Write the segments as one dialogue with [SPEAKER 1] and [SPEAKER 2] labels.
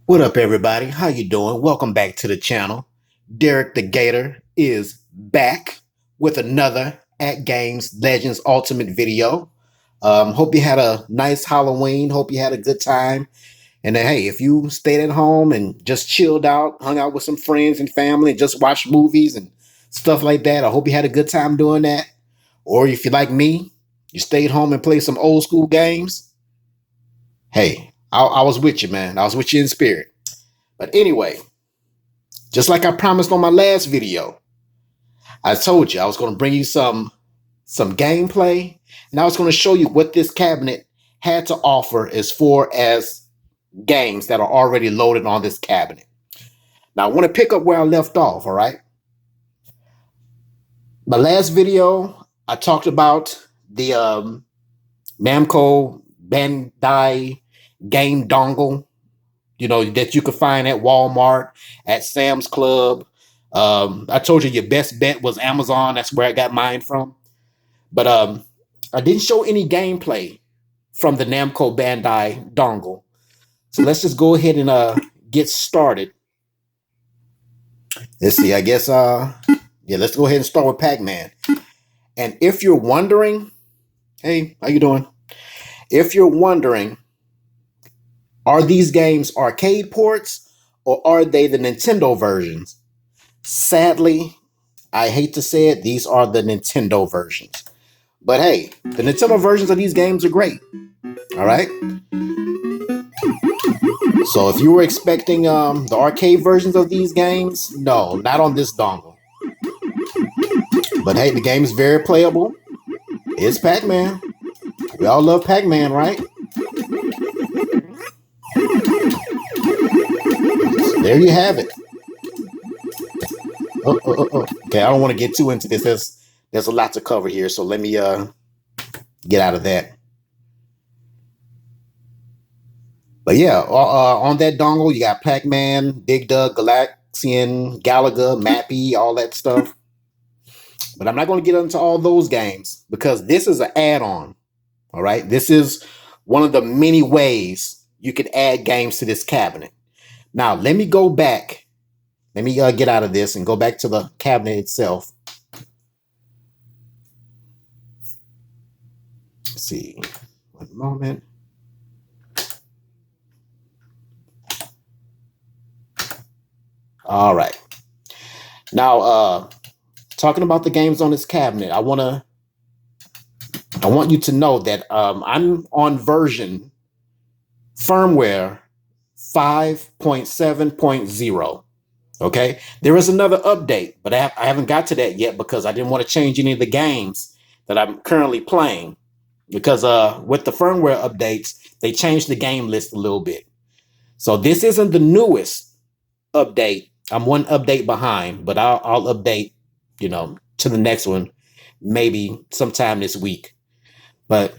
[SPEAKER 1] What up, everybody? How you doing? Welcome back to the channel. Derek the Gator is back with another Atgames Legends Ultimate video. Hope you had a nice Halloween. Hope you had a good time. And hey, if you stayed at home and just chilled out, hung out with some friends and family, and just watched movies and stuff like that, I hope you had a good time doing that. Or if you're like me, you stayed home and played some old school games. Hey, I was with you, man. I was with you in spirit. But anyway, just like I promised on my last video, I told you I was going to bring you some gameplay, and I was going to show you what this cabinet had to offer as far as games that are already loaded on this cabinet. Now I want to pick up where I left off. All right, my last video I talked about the Namco Bandai game dongle, that you could find at Walmart, at Sam's Club. I told you your best bet was Amazon. That's where I got mine from. But I didn't show any gameplay from the Namco Bandai dongle. So let's just go ahead and get started. Let's see. I guess let's go ahead and start with Pac-Man. And if you're wondering, hey, how you doing? If you're wondering, are these games arcade ports or are they the Nintendo versions? Sadly, I hate to say it, these are the Nintendo versions. But hey, the Nintendo versions of these games are great. All right. So if you were expecting the arcade versions of these games, no, not on this dongle. But hey, the game is very playable. It's Pac-Man. We all love Pac-Man, right? So there you have it. Oh. Okay, I don't want to get too into this. There's a lot to cover here, so let me get out of that. But yeah, on that dongle, you got Pac-Man, Dig Dug, Galaxian, Galaga, Mappy, all that stuff. But I'm not going to get into all those games because this is an add-on. All right, this is one of the many ways you can add games to this cabinet. Now, let me go back. Let me get out of this and go back to the cabinet itself. Let's see. One moment. All right. Now, talking about the games on this cabinet, I want you to know that I'm on version firmware 5.7.0. Okay, there is another update, but I haven't got to that yet because I didn't want to change any of the games that I'm currently playing. Because with the firmware updates, they changed the game list a little bit. So this isn't the newest update. I'm one update behind, but I'll update, to the next one, maybe sometime this week. But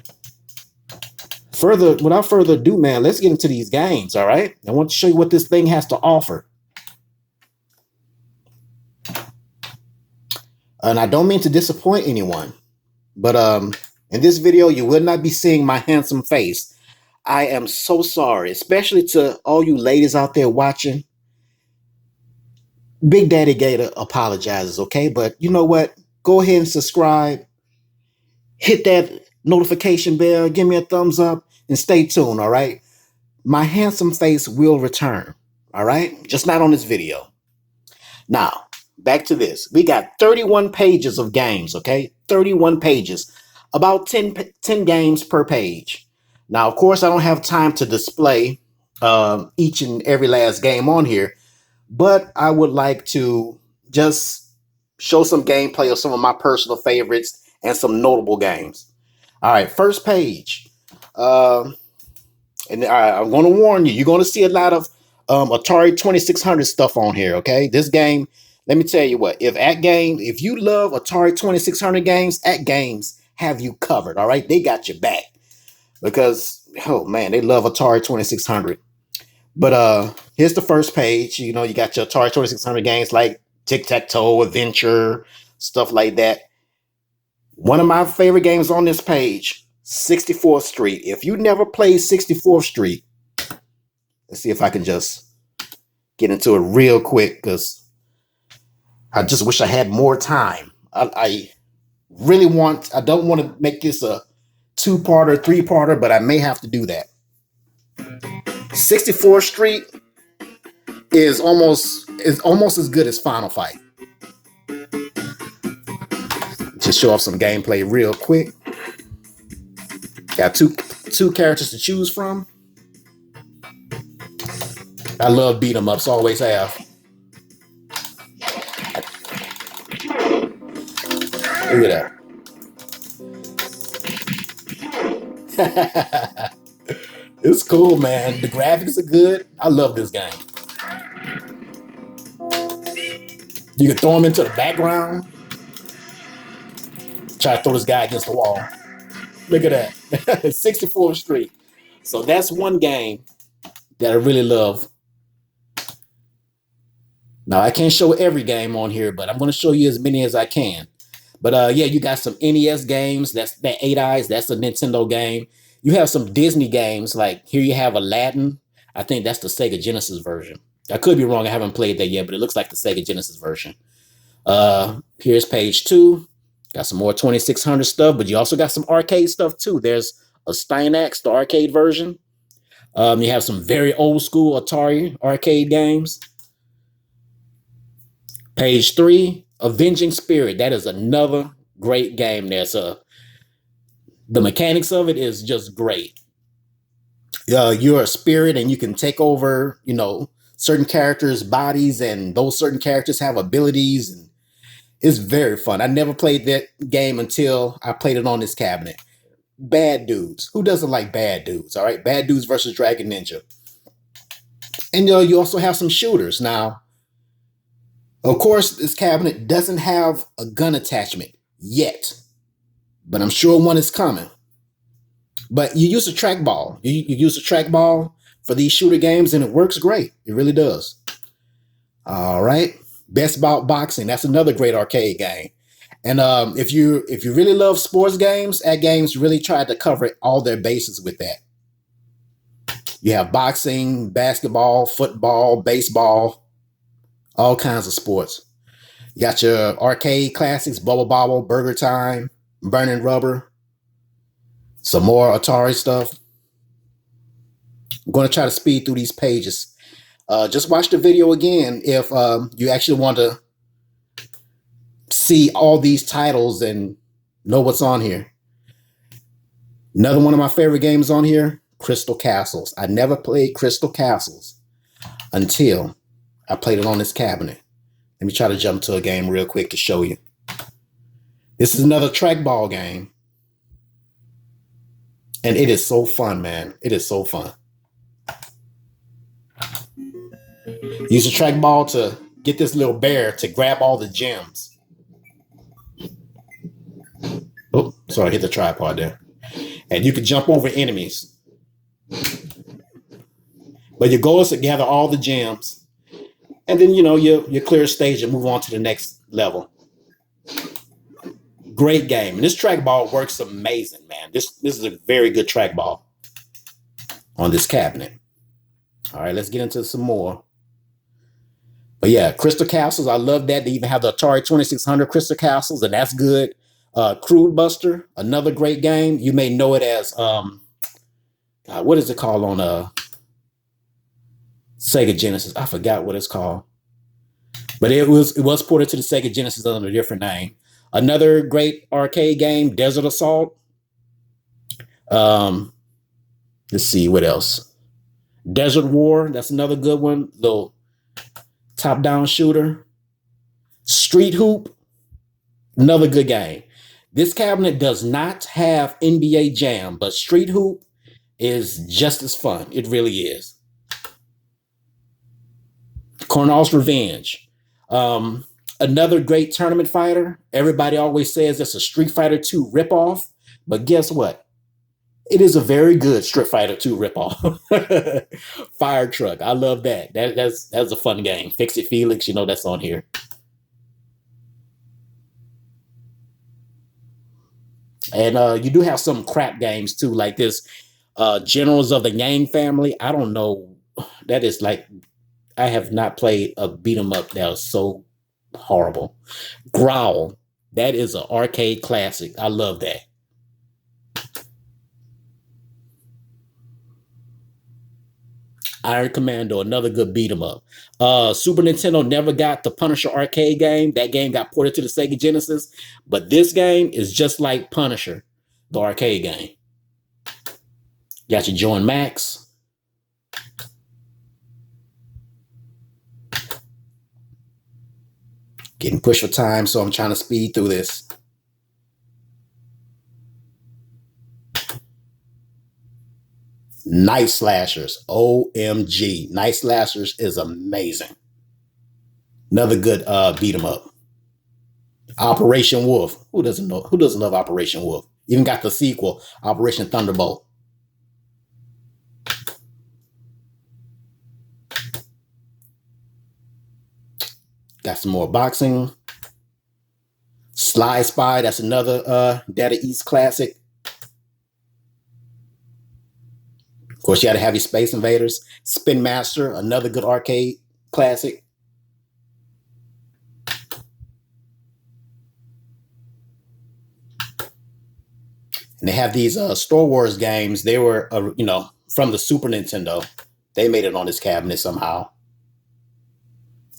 [SPEAKER 1] without further ado, man, let's get into these games. All right, I want to show you what this thing has to offer. And I don't mean to disappoint anyone, but in this video, you will not be seeing my handsome face. I am so sorry, especially to all you ladies out there watching. Big Daddy Gator apologizes, okay? But you know what? Go ahead and subscribe. Hit that notification bell. Give me a thumbs up and stay tuned, all right? My handsome face will return, all right? Just not on this video. Now, back to this. We got 31 pages of games, okay? 31 pages. About 10 games per page. Now, of course, I don't have time to display each and every last game on here, but I would like to just show some gameplay of some of my personal favorites and some notable games. All right, first page. I'm going to warn you, you're going to see a lot of Atari 2600 stuff on here, okay? This game, let me tell you what, if you love Atari 2600 games, Atgames have you covered, all right? They got your back because, oh man, they love Atari 2600. But here's the first page. You got your Atari 2600 games like Tic-Tac-Toe, Adventure, stuff like that. One of my favorite games on this page, 64th Street. If you never played 64th Street, let's see if I can just get into it real quick because I just wish I had more time. I really I don't want to make this a two-parter, three-parter, but I may have to do that. 64th Street is almost as good as Final Fight. Just show off some gameplay real quick. Got two characters to choose from. I love beat 'em ups, always have. Look at that. It's cool, man. The graphics are good. I love this game. You can throw him into the background. Try to throw this guy against the wall. Look at that. 64th Street. So that's one game that I really love. Now, I can't show every game on here, but I'm going to show you as many as I can. But yeah, you got some NES games. That's that 8 Eyes. That's a Nintendo game. You have some Disney games. Like here you have Aladdin. I think that's the Sega Genesis version. I could be wrong. I haven't played that yet, but it looks like the Sega Genesis version. Here's page 2. Got some more 2600 stuff, but you also got some arcade stuff too. There's a Steinax, the arcade version. You have some very old school Atari arcade games. Page 3, Avenging Spirit. That is another great game. The mechanics of it is just great. You're a spirit and you can take over, certain characters' bodies, and those certain characters have abilities, and it's very fun. I never played that game until I played it on this cabinet. Bad Dudes. Who doesn't like Bad Dudes? All right, Bad Dudes versus Dragon Ninja. And you also have some shooters. Now, of course, this cabinet doesn't have a gun attachment yet, but I'm sure one is coming. But you use a trackball. You use a trackball for these shooter games, and it works great. It really does. All right. Best Bout Boxing. That's another great arcade game. And if you really love sports games, Atgames really tried to cover all their bases with that. You have boxing, basketball, football, baseball, all kinds of sports. You got your arcade classics, Bubble Bobble, Burger Time, Burning Rubber, some more Atari stuff. I'm going to try to speed through these pages. Just watch the video again if you actually want to see all these titles and know what's on here. Another one of my favorite games on here, Crystal Castles. I never played Crystal Castles until I played it on this cabinet. Let me try to jump to a game real quick to show you. This is another trackball game. And it is so fun, man. It is so fun. Use a trackball to get this little bear to grab all the gems. Oh, sorry, I hit the tripod there. And you can jump over enemies. But your goal is to gather all the gems. And then, you clear a stage and move on to the next level. Great game. And this trackball works amazing, man. This is a very good trackball on this cabinet. All right, let's get into some more. But yeah, Crystal Castles, I love that. They even have the Atari 2600 Crystal Castles, and that's good. Crude Buster, another great game. You may know it as, what is it called on Sega Genesis? I forgot what it's called. But it was ported to the Sega Genesis under a different name. Another great arcade game, Desert Assault. Let's see, what else? Desert War, that's another good one. Little top-down shooter. Street Hoop, another good game. This cabinet does not have NBA Jam, but Street Hoop is just as fun. It really is. Cornell's Revenge. Another great tournament fighter. Everybody always says it's a Street Fighter 2 ripoff, but guess what? It is a very good Street Fighter 2 ripoff. Fire Truck. I love that. That's a fun game. Fix It Felix, that's on here. And you do have some crap games too, like this Generals of the Yang family. I don't know. That is like I have not played a beat 'em up that was so horrible. Growl. That is an arcade classic. I love that. Iron Commando, another good beat 'em up. Super Nintendo never got the Punisher arcade game. That game got ported to the Sega Genesis. But this game is just like Punisher, the arcade game. Got your Join Max. Getting pushed for time, so I'm trying to speed through this. Night Slashers. OMG. Night Slashers is amazing. Another good beat 'em up. Operation Wolf. Who doesn't know? Who doesn't love Operation Wolf? Even got the sequel, Operation Thunderbolt. Got some more boxing. Sly Spy. That's another Data East classic. Of course, you had to have your Space Invaders. Spin Master, another good arcade classic. And they have these Star Wars games. They were, from the Super Nintendo. They made it on this cabinet somehow.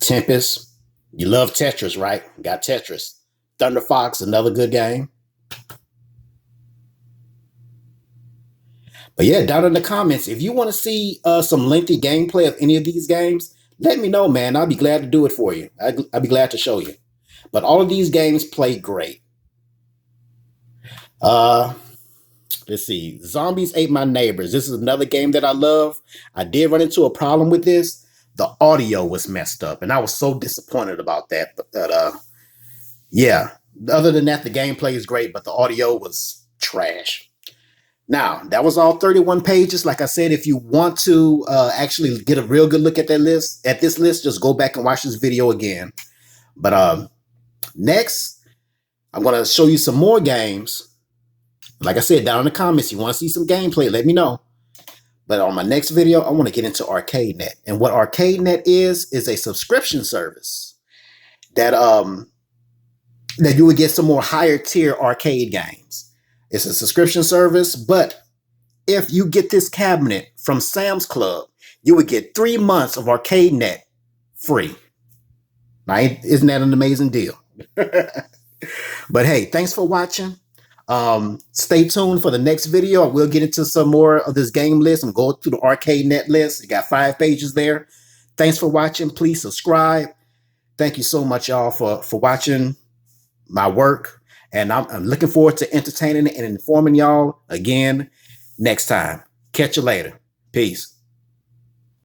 [SPEAKER 1] Tempest. You love Tetris, right? Got Tetris. Thunder Fox, another good game. But yeah, down in the comments, if you want to see some lengthy gameplay of any of these games, let me know, man. I'll be glad to do it for you. I'll be glad to show you. But all of these games play great. Let's see. Zombies Ate My Neighbors. This is another game that I love. I did run into a problem with this. The audio was messed up, and I was so disappointed about that. But yeah, other than that, the gameplay is great, but the audio was trash. Now, that was all 31 pages. Like I said, if you want to actually get a real good look at this list, just go back and watch this video again. But next, I'm going to show you some more games. Like I said, down in the comments, you want to see some gameplay, let me know. But on my next video, I want to get into ArcadeNet. And what ArcadeNet is a subscription service that you would get some more higher tier arcade games. It's a subscription service, but if you get this cabinet from Sam's Club, you would get 3 months of ArcadeNet free. Right? Isn't that an amazing deal? But hey, thanks for watching. Stay tuned for the next video. I will get into some more of this game list. I'm going through the ArcadeNet list. You got 5 pages there. Thanks for watching. Please subscribe. Thank you so much, y'all, for watching my work. And I'm looking forward to entertaining and informing y'all again next time. Catch you later. Peace.